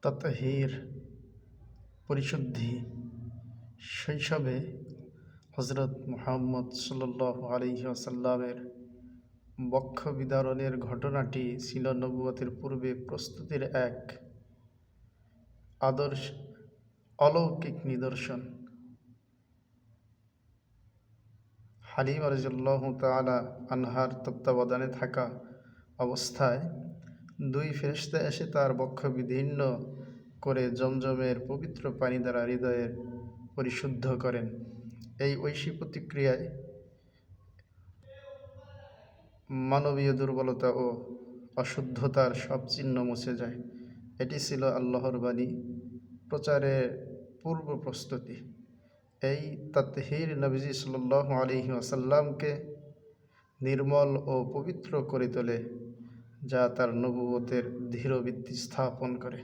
তাতাহীর পরিশুদ্ধি শৈশবে হজরত মুহাম্মদ সাল্লাল্লাহু আলাইহি ওয়াসাল্লামের বক্ষ বিদারণের ঘটনাটি ছিল নবুয়তের পূর্বে প্রস্তুতির এক আদর্শ অলৌকিক নিদর্শন। হালিমা রাদিয়াল্লাহু তাআলা আনহার তত্ত্বাবধানে থাকা অবস্থায় দুই ফেরেশতা এসে তার বক্ষ বিদীর্ণ করে জমজমের পবিত্র পানি দ্বারা হৃদয়ের পরিশুদ্ধ করেন। এই ঐশী প্রতিক্রিয়ায় মানবীয় দুর্বলতা ও অশুদ্ধতার সব চিহ্ন মুছে যায়। এটি ছিল আল্লাহর বাণী প্রচারের পূর্ব প্রস্তুতি। এই তাতহীর নবীজি সাল্লাল্লাহু আলাইহি ওয়াসাল্লামকে নির্মল ও পবিত্র করে তোলে, যা তার নবুয়তের দৃঢ় ভিত্তি স্থাপন করে।